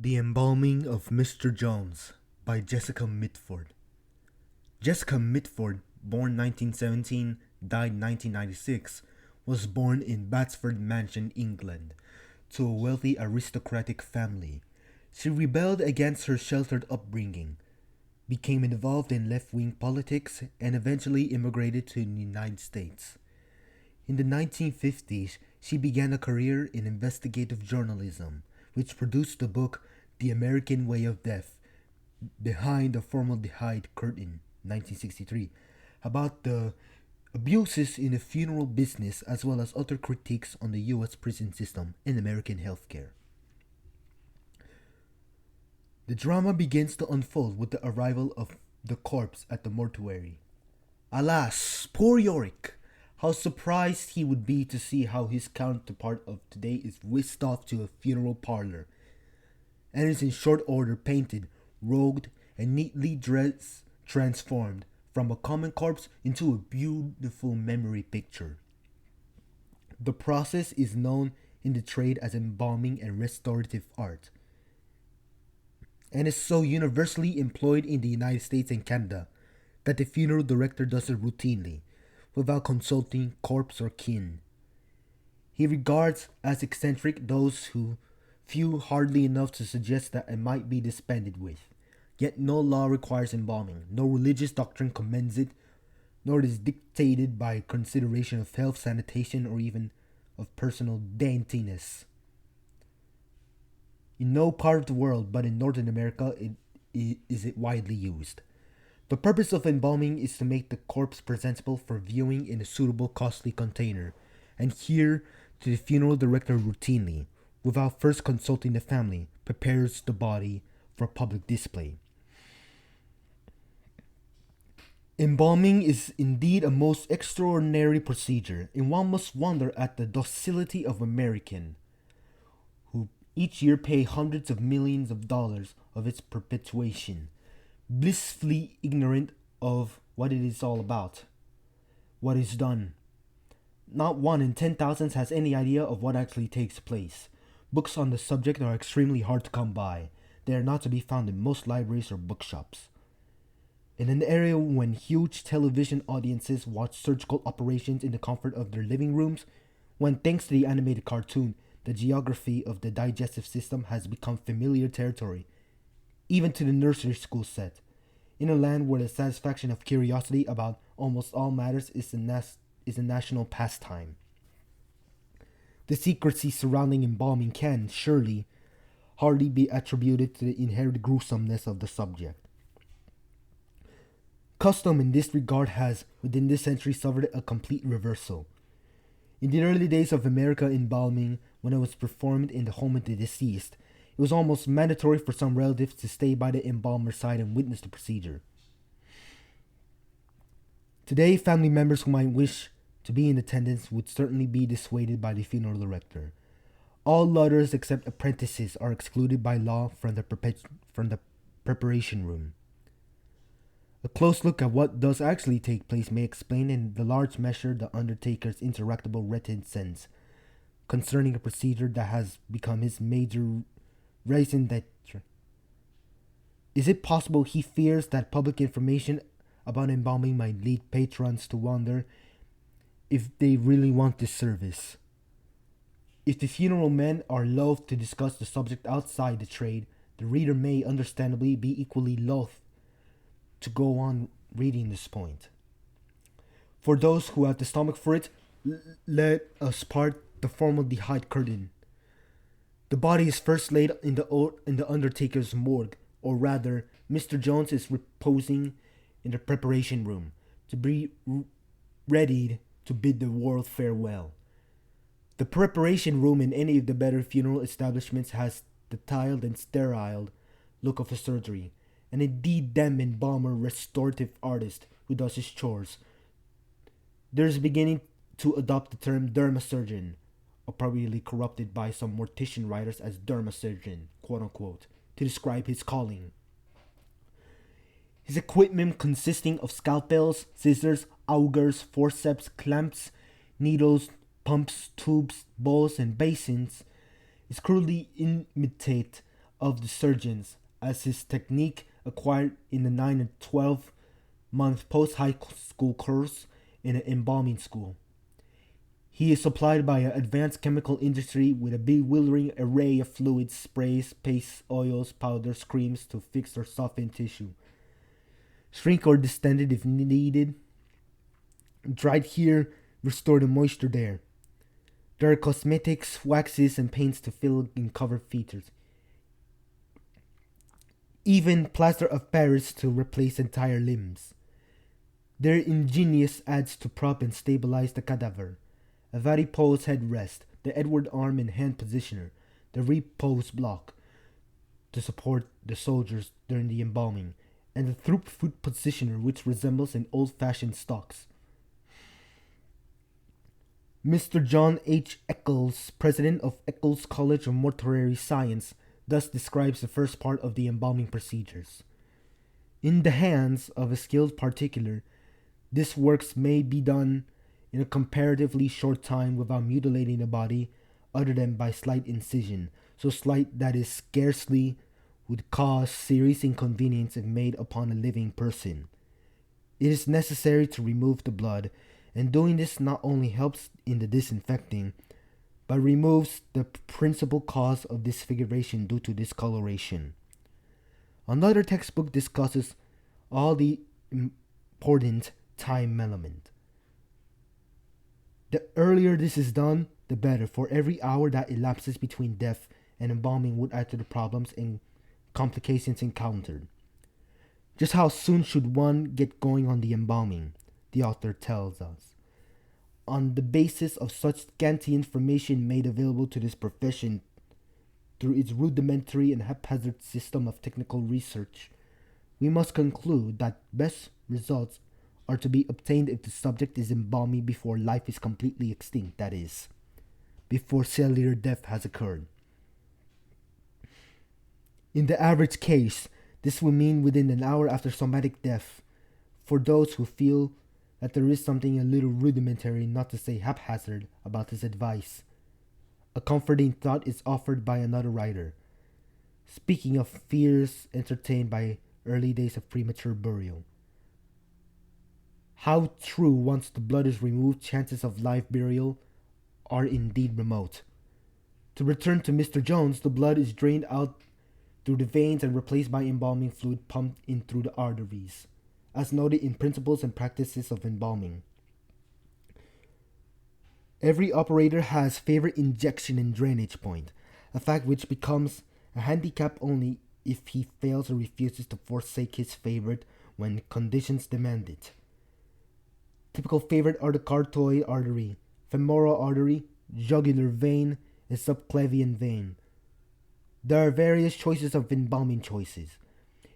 The Embalming of Mr. Jones by Jessica Mitford. Jessica Mitford, born 1917, died 1996, was born in Batsford Mansion, England, to a wealthy aristocratic family. She rebelled against her sheltered upbringing, became involved in left-wing politics, and eventually immigrated to the United States. In the 1950s, she began a career in investigative journalism, which produced the book The American Way of Death, Behind the Formaldehyde Curtain, 1963, about the abuses in the funeral business as well as other critiques on the U.S. prison system and American healthcare. The drama begins to unfold with the arrival of the corpse at the mortuary. Alas, poor Yorick! How surprised he would be to see how his counterpart of today is whisked off to a funeral parlor, and is in short order painted, robed, and neatly dressed, transformed from a common corpse into a beautiful memory picture. The process is known in the trade as embalming and restorative art, and is so universally employed in the United States and Canada that the funeral director does it routinely, without consulting corpse or kin. He regards as eccentric those who few hardly enough to suggest that it might be dispensed with. Yet no law requires embalming, no religious doctrine commends it, nor is dictated by consideration of health, sanitation, or even of personal daintiness. In no part of the world but in Northern America is it widely used. The purpose of embalming is to make the corpse presentable for viewing in a suitable costly container, and here the funeral director routinely, without first consulting the family, prepares the body for public display. Embalming is indeed a most extraordinary procedure, and one must wonder at the docility of Americans, who each year pay hundreds of millions of dollars of its perpetuation, blissfully ignorant of what it is all about, what is done. Not one in 10,000 has any idea of what actually takes place. Books on the subject are extremely hard to come by. They are not to be found in most libraries or bookshops. In an era when huge television audiences watch surgical operations in the comfort of their living rooms, when thanks to the animated cartoon, the geography of the digestive system has become familiar territory, even to the nursery school set, in a land where the satisfaction of curiosity about almost all matters is a national pastime. The secrecy surrounding embalming can, surely, hardly be attributed to the inherent gruesomeness of the subject. Custom in this regard has, within this century, suffered a complete reversal. In the early days of American embalming, when it was performed in the home of the deceased, it was almost mandatory for some relatives to stay by the embalmer's side and witness the procedure. Today, family members who might wish to be in attendance would certainly be dissuaded by the funeral director. All others except apprentices are excluded by law from the preparation room. A close look at what does actually take place may explain in the large measure the undertaker's interactable reticence concerning a procedure that has become his major raison d'etre. Is it possible he fears that public information about embalming might lead patrons to wonder if they really want this service? If the funeral men are loath to discuss the subject outside the trade, the reader may understandably be equally loath to go on reading this point. For those who have the stomach for it, let us part the formaldehyde curtain. The body is first laid in the undertaker's morgue, or rather, Mr. Jones is reposing in the preparation room, to be readied to bid the world farewell. The preparation room in any of the better funeral establishments has the tiled and sterile look of a surgery, and indeed them embalmer restorative artist who does his chores. There's beginning to adopt the term dermasurgeon, appropriately corrupted by some mortician writers as dermasurgeon, quote unquote, to describe his calling. His equipment consisting of scalpels, scissors, augers, forceps, clamps, needles, pumps, tubes, bowls, and basins is crudely imitated of the surgeons, as his technique acquired in the 9 and 12-month post-high school course in an embalming school. He is supplied by an advanced chemical industry with a bewildering array of fluids, sprays, pastes, oils, powders, creams to fix or soften tissue, shrink or distend it if needed, dried here, restore the moisture there. There are cosmetics, waxes, and paints to fill and cover features. Even plaster of Paris to replace entire limbs. Their ingenious adds to prop and stabilize the cadaver. A varipose headrest, the Edward arm and hand positioner, the repose block to support the soldiers during the embalming, and the throop foot positioner which resembles an old-fashioned stocks. Mr. John H. Eccles, president of Eccles College of Mortuary Science, thus describes the first part of the embalming procedures. In the hands of a skilled particular, this work may be done in a comparatively short time without mutilating the body other than by slight incision, so slight that it scarcely would cause serious inconvenience if made upon a living person. It is necessary to remove the blood, and doing this not only helps in the disinfecting, but removes the principal cause of disfiguration due to discoloration. Another textbook discusses all the important time element. The earlier this is done, the better, for every hour that elapses between death and embalming would add to the problems and complications encountered. Just how soon should one get going on the embalming? The author tells us. On the basis of such scanty information made available to this profession through its rudimentary and haphazard system of technical research, we must conclude that best results are to be obtained if the subject is embalmed before life is completely extinct, that is, before cellular death has occurred. In the average case, this will mean within an hour after somatic death, for those who feel that there is something a little rudimentary, not to say haphazard, about this advice. A comforting thought is offered by another writer, speaking of fears entertained by early days of premature burial. How true, once the blood is removed, chances of live burial are indeed remote. To return to Mr. Jones, the blood is drained out through the veins and replaced by embalming fluid pumped in through the arteries, as noted in Principles and Practices of Embalming. Every operator has favorite injection and drainage point, a fact which becomes a handicap only if he fails or refuses to forsake his favorite when conditions demand it. Typical favorite are the carotid artery, femoral artery, jugular vein, and subclavian vein. There are various choices of embalming choices.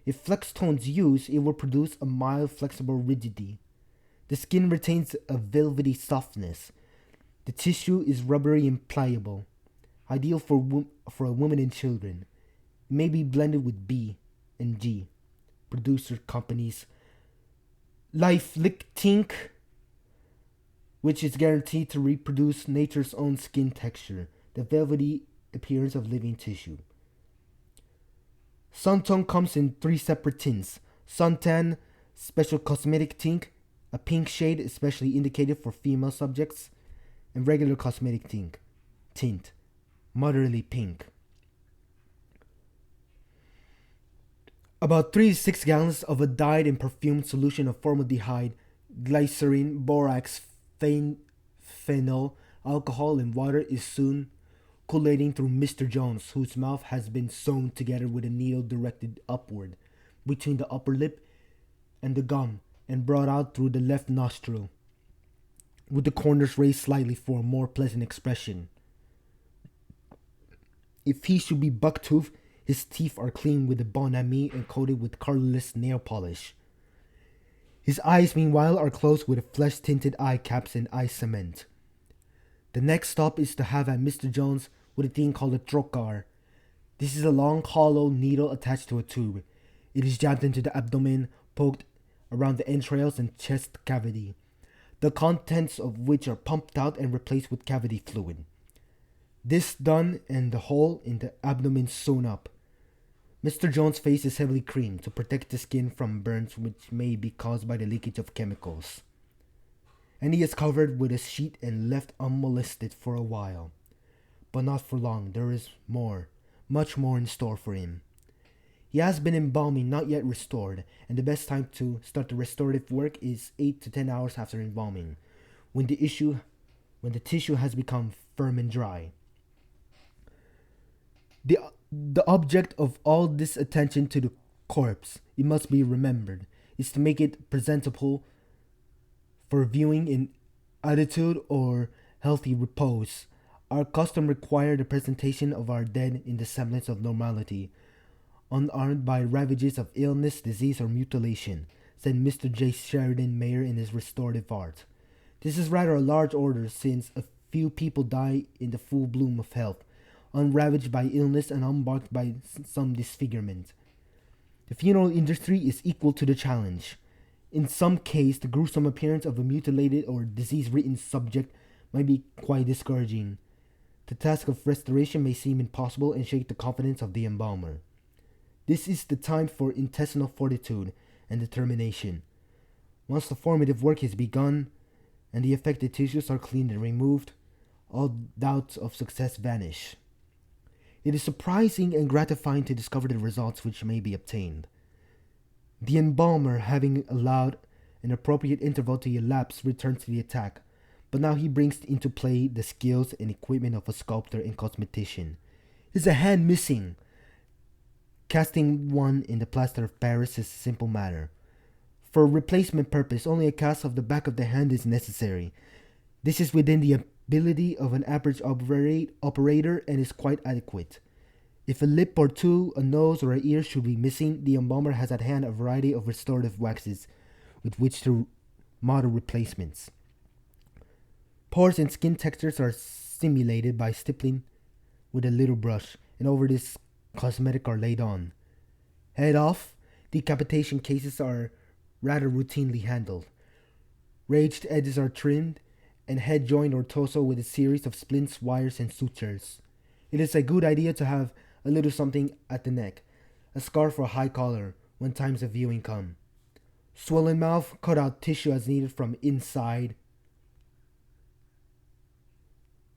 If flex tones used, it will produce a mild flexible rigidity. The skin retains a velvety softness. The tissue is rubbery and pliable, ideal for a woman and children. It may be blended with B and G. Producer companies Life Lick Tink, which is guaranteed to reproduce nature's own skin texture, the velvety appearance of living tissue. Suntone comes in 3 separate tints. Suntan, special cosmetic tint, a pink shade especially indicated for female subjects, and regular cosmetic tint, motherly pink. About 3 to 6 gallons of a dyed and perfumed solution of formaldehyde, glycerin, borax, phenol, alcohol, and water is soon collating through Mr. Jones, whose mouth has been sewn together with a needle directed upward between the upper lip and the gum, and brought out through the left nostril, with the corners raised slightly for a more pleasant expression. If he should be buck-toothed, his teeth are cleaned with a bon ami and coated with colorless nail polish. His eyes, meanwhile, are closed with flesh-tinted eye caps and eye cement. The next stop is to have at Mr. Jones with a thing called a trocar. This is a long, hollow needle attached to a tube. It is jabbed into the abdomen, poked around the entrails and chest cavity, the contents of which are pumped out and replaced with cavity fluid. This done, and the hole in the abdomen sewn up. Mr. Jones' face is heavily creamed to protect the skin from burns which may be caused by the leakage of chemicals. And he is covered with a sheet and left unmolested for a while. But not for long. There is more, much more in store for him. He has been embalming, not yet restored, and the best time to start the restorative work is 8 to 10 hours after embalming, when the tissue has become firm and dry. The object of all this attention to the corpse, it must be remembered, is to make it presentable for viewing in attitude or healthy repose. Our custom required the presentation of our dead in the semblance of normality, unarmed by ravages of illness, disease, or mutilation, said Mr. J. Sheridan Mayer in his Restorative Art. This is rather a large order, since a few people die in the full bloom of health, unravaged by illness and unmarked by some disfigurement. The funeral industry is equal to the challenge. In some case, the gruesome appearance of a mutilated or disease-ridden subject might be quite discouraging. The task of restoration may seem impossible and shake the confidence of the embalmer. This is the time for intestinal fortitude and determination. Once the formative work is begun and the affected tissues are cleaned and removed, all doubts of success vanish. It is surprising and gratifying to discover the results which may be obtained. The embalmer, having allowed an appropriate interval to elapse, returns to the attack, but now he brings into play the skills and equipment of a sculptor and cosmetician. Is a hand missing? Casting one in the plaster of Paris is a simple matter. For a replacement purpose, only a cast of the back of the hand is necessary. This is within the ability of an average operator and is quite adequate. If a lip or two, a nose, or an ear should be missing, the embalmer has at hand a variety of restorative waxes with which to model replacements. Pores and skin textures are simulated by stippling with a little brush, and over this cosmetic are laid on. Head off, decapitation cases are rather routinely handled. Raised edges are trimmed, and head joint or torso with a series of splints, wires, and sutures. It is a good idea to have a little something at the neck, a scarf or high collar, when times of viewing come. Swollen mouth, cut out tissue as needed from inside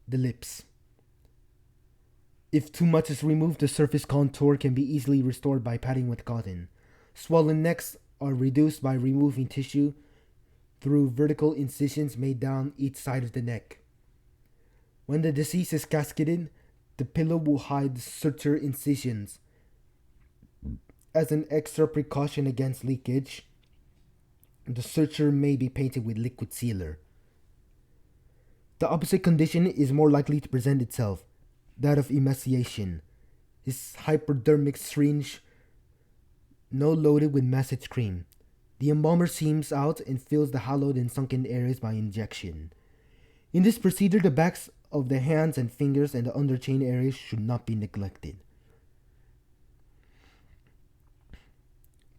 the lips. If too much is removed, the surface contour can be easily restored by padding with cotton. Swollen necks are reduced by removing tissue through vertical incisions made down each side of the neck. When the deceased is casketed, the pillow will hide the suture incisions. As an extra precaution against leakage, the suture may be painted with liquid sealer. The opposite condition is more likely to present itself, that of emaciation. His hypodermic syringe, no loaded with message cream. The embalmer seams out and fills the hollowed and sunken areas by injection. In this procedure, the backs of the hands and fingers and the underchain areas should not be neglected.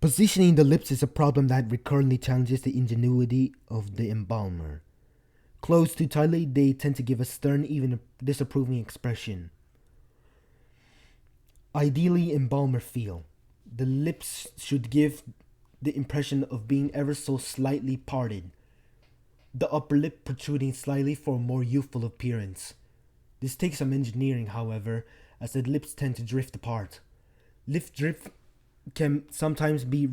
Positioning the lips is a problem that recurrently challenges the ingenuity of the embalmer. Closed too tightly, they tend to give a stern, even a disapproving expression. Ideally, embalmer feel. The lips should give the impression of being ever so slightly parted, the upper lip protruding slightly for a more youthful appearance. This takes some engineering, however, as the lips tend to drift apart. Lip drift can sometimes be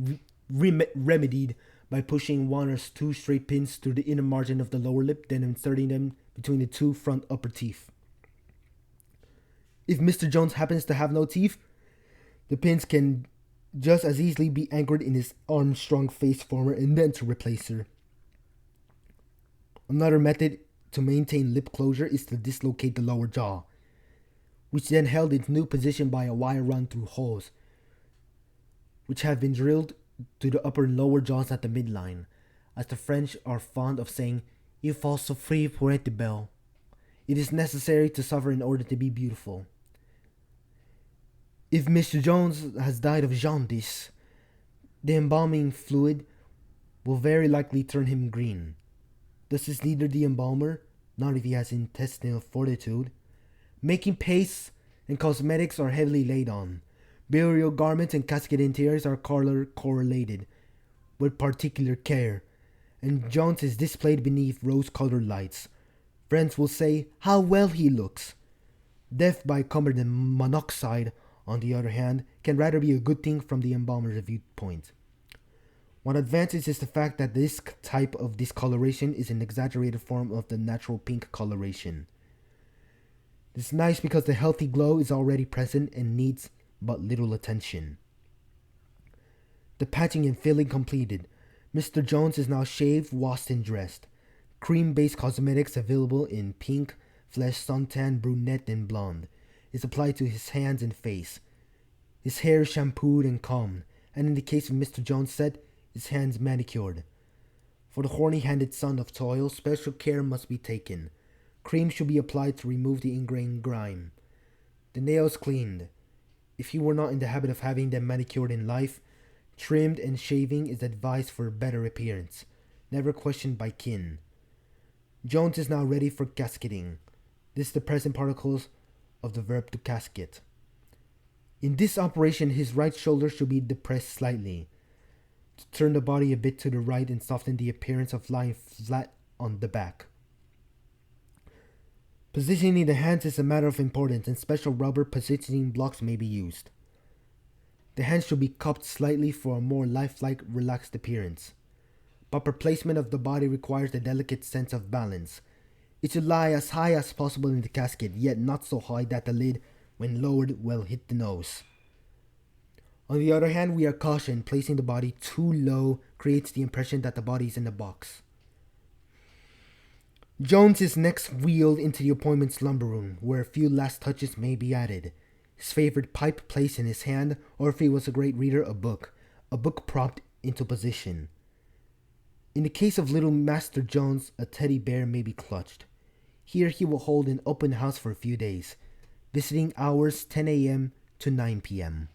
remedied by pushing one or two straight pins through the inner margin of the lower lip, then inserting them between the two front upper teeth. If Mr. Jones happens to have no teeth, the pins can just as easily be anchored in his Armstrong face former and then to replace her. Another method to maintain lip closure is to dislocate the lower jaw, which then held its new position by a wire run through holes, which have been drilled to the upper and lower jaws at the midline. As the French are fond of saying, il faut souffrir pour être belle. It is necessary to suffer in order to be beautiful. If Mr. Jones has died of jaundice, the embalming fluid will very likely turn him green. This is neither the embalmer, not if he has intestinal fortitude. Making paste and cosmetics are heavily laid on. Burial garments and casket interiors are color correlated with particular care, and Jones is displayed beneath rose-colored lights. Friends will say how well he looks. Death by carbon monoxide, on the other hand, can rather be a good thing from the embalmer's viewpoint. One advantage is the fact that this type of discoloration is an exaggerated form of the natural pink coloration. It's nice because the healthy glow is already present and needs but little attention. The patching and filling completed. Mr. Jones is now shaved, washed, and dressed. Cream-based cosmetics available in pink, flesh, suntan, brunette, and blonde is applied to his hands and face. His hair is shampooed and combed, and in the case of Mr. Jones' set, his hands manicured. For the horny-handed son of toil, special care must be taken. Cream should be applied to remove the ingrained grime. The nails cleaned. If he were not in the habit of having them manicured in life, trimmed and shaving is advised for better appearance, never questioned by kin. Jones is now ready for casketing. This is the present particles of the verb to casket. In this operation, his right shoulder should be depressed slightly, to turn the body a bit to the right and soften the appearance of lying flat on the back. Positioning the hands is a matter of importance, and special rubber positioning blocks may be used. The hands should be cupped slightly for a more lifelike, relaxed appearance. Proper placement of the body requires a delicate sense of balance. It should lie as high as possible in the casket, yet not so high that the lid, when lowered, will hit the nose. On the other hand, we are cautioned placing the body too low creates the impression that the body is in the box. Jones is next wheeled into the appointment slumber room, where a few last touches may be added. His favorite pipe placed in his hand, or if he was a great reader, a book propped into position. In the case of little Master Jones, a teddy bear may be clutched. Here he will hold an open house for a few days, visiting hours 10 a.m. to 9 p.m.